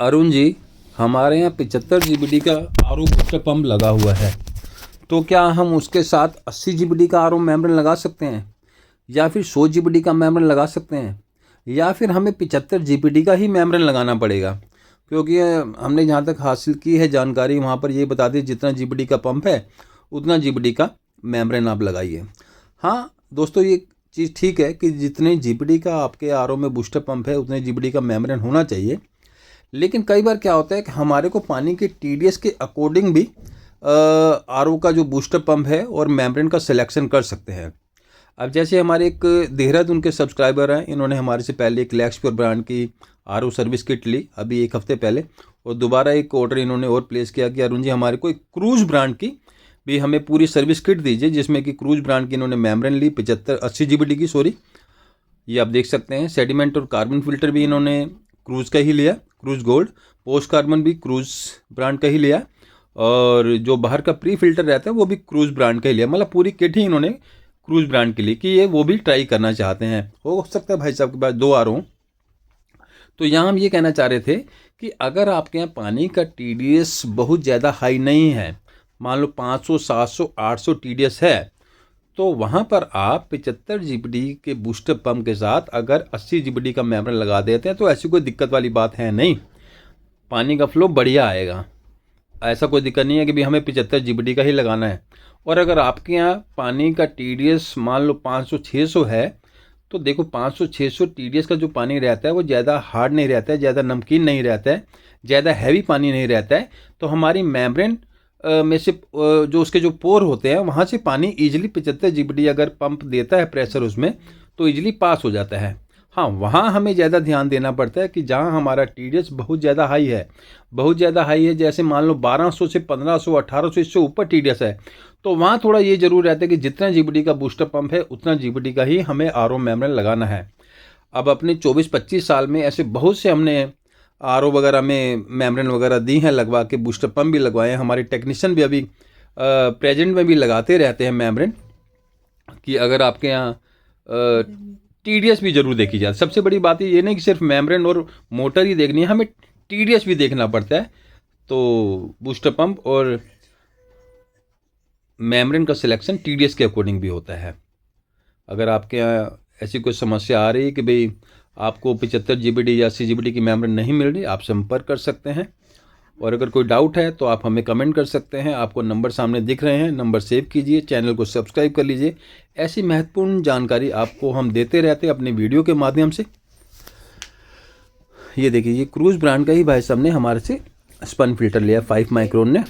अरुण जी, हमारे यहाँ 75 जीबीडी का आर ओ बूस्टर पंप लगा हुआ है, तो क्या हम उसके साथ 80 जीबीडी का आर ओ मेम्ब्रेन लगा सकते हैं, या फिर 100 जीबीडी का मेम्ब्रेन लगा सकते हैं, या फिर हमें 75 जीबीडी का ही मेम्ब्रेन लगाना पड़ेगा? क्योंकि हमने जहाँ तक हासिल की है जानकारी, वहाँ पर ये बता दी जितना जीबीडी का पंप है उतना जीबीडी का मेम्ब्रेन आप लगाइए। हाँ दोस्तों, ये चीज़ ठीक है कि जितने जीबीडी का आपके आर ओ में बूस्टर पंप है उतने जीबीडी का मेम्ब्रेन होना चाहिए। लेकिन कई बार क्या होता है कि हमारे को पानी के टीडीएस के अकॉर्डिंग भी आर ओ का जो बूस्टर पंप है और मेम्ब्रेन का सिलेक्शन कर सकते हैं। अब जैसे हमारे एक देहरादून के सब्सक्राइबर हैं, इन्होंने हमारे से पहले एक लैक्सप्योर ब्रांड की आर ओ सर्विस किट ली अभी 1 हफ्ते पहले, और दोबारा एक ऑर्डर इन्होंने और प्लेस किया कि अरुण जी हमारे को एक क्रूज ब्रांड की भी हमें पूरी सर्विस किट दीजिए, जिसमें कि क्रूज ब्रांड की इन्होंने मेम्ब्रेन ली 80 जीबीडी की, सॉरी, ये आप देख सकते हैं। सेडिमेंट और कार्बन फिल्टर भी इन्होंने क्रूज का ही लिया, क्रूज गोल्ड। पोस्ट कार्बन भी क्रूज ब्रांड का ही लिया, और जो बाहर का प्री फिल्टर रहता है वो भी क्रूज ब्रांड का ही लिया। मतलब पूरी किट ही इन्होंने क्रूज ब्रांड के लिए कि ये वो भी ट्राई करना चाहते हैं। हो सकता है भाई साहब के पास 2 आर ओ। तो यहाँ हम ये कहना चाह रहे थे कि अगर आपके यहाँ पानी का टीडीएस बहुत ज़्यादा हाई नहीं है, मान लो 500, 700, 800 टीडीएस है, तो वहाँ पर आप 75 जीबीडी के बूस्टर पंप के साथ अगर 80 जीबीडी का मेम्ब्रेन लगा देते हैं तो ऐसी कोई दिक्कत वाली बात है नहीं, पानी का फ्लो बढ़िया आएगा। ऐसा कोई दिक्कत नहीं है कि भाई हमें 75 जीबीडी का ही लगाना है। और अगर आपके यहाँ पानी का टीडीएस मान लो 500-600 है, तो देखो 500-600 टीडीएस का जो पानी रहता है वो ज़्यादा हार्ड नहीं रहता है, ज़्यादा नमकीन नहीं रहता है, ज़्यादा हैवी पानी नहीं रहता है। तो हमारी मेम्ब्रेन में से जो उसके जो पोर होते हैं वहाँ से पानी ईजिली 75 जीबीडी अगर पंप देता है प्रेशर उसमें, तो ईजिली पास हो जाता है। हाँ, वहाँ हमें ज़्यादा ध्यान देना पड़ता है कि जहाँ हमारा टीडीएस बहुत ज़्यादा हाई है, बहुत ज़्यादा हाई है, जैसे मान लो 1200 से 1500, 1800 इससे ऊपर टीडीएस है, तो वहाँ थोड़ा ये जरूर रहता है कि जितना जीबीडी का बूस्टर पंप है उतना जीबीडी का ही हमें आर ओ मेम्ब्रेन लगाना है। अब अपने 24-25 साल में ऐसे बहुत से हमने आर ओ वगैरह में मेम्ब्रेन वगैरह दी हैं लगवा के, बूस्टर पंप भी लगवाए हैं। हमारे टेक्नीशियन भी अभी प्रेजेंट में भी लगाते रहते हैं मेम्ब्रेन, कि अगर आपके यहाँ टीडीएस भी जरूर देखी जाए। सबसे बड़ी बात ये नहीं कि सिर्फ मेम्ब्रेन और मोटर ही देखनी है, हमें टीडीएस भी देखना पड़ता है। तो बूस्टर पंप और मेम्ब्रेन का सिलेक्शन टीडीएस के अकॉर्डिंग भी होता है। अगर आपके यहाँ ऐसी कोई समस्या आ रही है कि भाई आपको 75 जीबीडी या 80 जीबीडी की मेम्ब्रेन नहीं मिल रही, आप संपर्क कर सकते हैं। और अगर कोई डाउट है तो आप हमें कमेंट कर सकते हैं। आपको नंबर सामने दिख रहे हैं, नंबर सेव कीजिए, चैनल को सब्सक्राइब कर लीजिए। ऐसी महत्वपूर्ण जानकारी आपको हम देते रहते हैं अपने वीडियो के माध्यम से। ये देखिए, ये क्रूज ब्रांड का ही भाई साहब ने हमारे से स्पन फिल्टर लिया 5 माइक्रोन ने।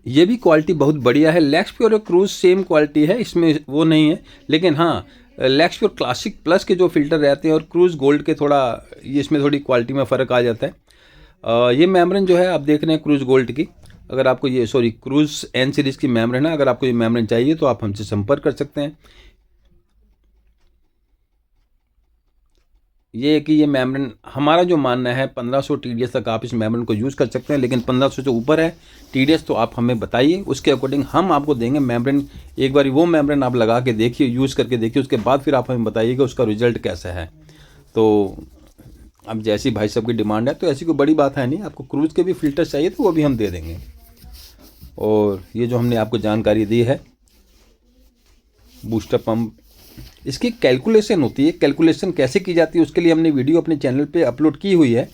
ये भी क्वालिटी बहुत बढ़िया है। लैक्सप्योर और क्रूज सेम क्वालिटी है, इसमें वो नहीं है। लेकिन हाँ, लैक्सप्योर क्लासिक प्लस के जो फिल्टर रहते हैं और क्रूज गोल्ड के थोड़ा ये इसमें थोड़ी क्वालिटी में फ़र्क आ जाता है। ये मेम्ब्रेन जो है आप देख रहे हैं क्रूज गोल्ड की, अगर आपको ये क्रूज एन सीरीज़ की मेम्ब्रेन है, अगर आपको ये मेम्ब्रेन चाहिए तो आप हमसे संपर्क कर सकते हैं। ये है कि ये मेम्ब्रेन हमारा जो मानना है 1500 टीडीएस तक आप इस मेम्ब्रेन को यूज़ कर सकते हैं, लेकिन 1500 से ऊपर है टीडीएस तो आप हमें बताइए, उसके अकॉर्डिंग हम आपको देंगे मेम्ब्रेन। एक बार वो मेम्ब्रेन आप लगा के देखिए, यूज़ करके देखिए, उसके बाद फिर आप हमें बताइएगा उसका रिजल्ट कैसा है। तो अब जैसी भाई साहब की डिमांड है तो ऐसी कोई बड़ी बात है नहीं, आपको क्रूज के भी फिल्टर चाहिए तो वो भी हम दे देंगे। और ये जो हमने आपको जानकारी दी है बूस्टर पंप, इसकी कैलकुलेशन होती है। कैलकुलेशन कैसे की जाती है उसके लिए हमने वीडियो अपने चैनल पे अपलोड की हुई है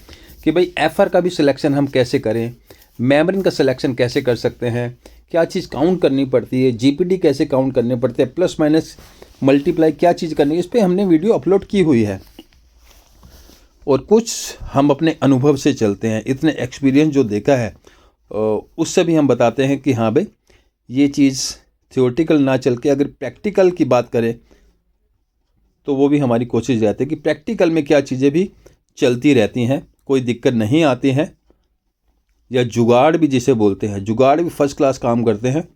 कि भाई एफआर का भी सिलेक्शन हम कैसे करें, मेम्ब्रेन का सिलेक्शन कैसे कर सकते हैं, क्या चीज़ काउंट करनी पड़ती है, जीपीडी कैसे काउंट करने पड़ते हैं, प्लस माइनस मल्टीप्लाई क्या चीज़ करनी है, इस पर हमने वीडियो अपलोड की हुई है। और कुछ हम अपने अनुभव से चलते हैं, इतने एक्सपीरियंस जो देखा है उससे भी हम बताते हैं कि हाँ भाई ये चीज़ थियोरेटिकल ना चल के अगर प्रैक्टिकल की बात करें तो वो भी हमारी कोशिश रहती है कि प्रैक्टिकल में क्या चीज़ें भी चलती रहती हैं, कोई दिक्कत नहीं आती है। या जुगाड़ भी जिसे बोलते हैं, जुगाड़ भी फर्स्ट क्लास काम करते हैं।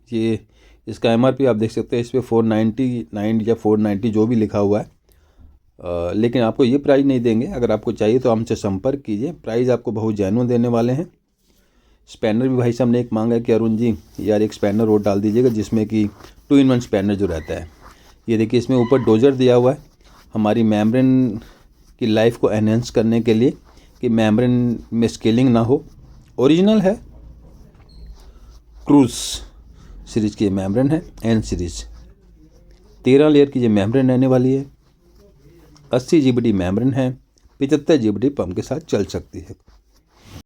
ये इसका एमआरपी आप देख सकते हैं, इस पर 499 या 490 जो भी लिखा हुआ है। लेकिन आपको ये प्राइस नहीं देंगे, अगर आपको चाहिए तो हमसे संपर्क कीजिए, प्राइस आपको बहुत जेन्युइन देने वाले हैं। स्पैनर भी भाई साहब ने एक मांगा है कि अरुण जी यार एक स्पैनर और डाल दीजिएगा, जिसमें कि 2-in-1 स्पैनर जो रहता है। ये देखिए इसमें ऊपर डोजर दिया हुआ है, हमारी मेम्ब्रेन कि लाइफ को एनहेंस करने के लिए कि मेम्ब्रेन में स्केलिंग ना हो। ओरिजिनल है, क्रूज सीरीज की मेम्ब्रेन है, एन सीरीज 13 लेयर की ये मेम्ब्रेन रहने वाली है। 80 GBD मेम्ब्रेन है, 75 GBD पंप के साथ चल सकती है।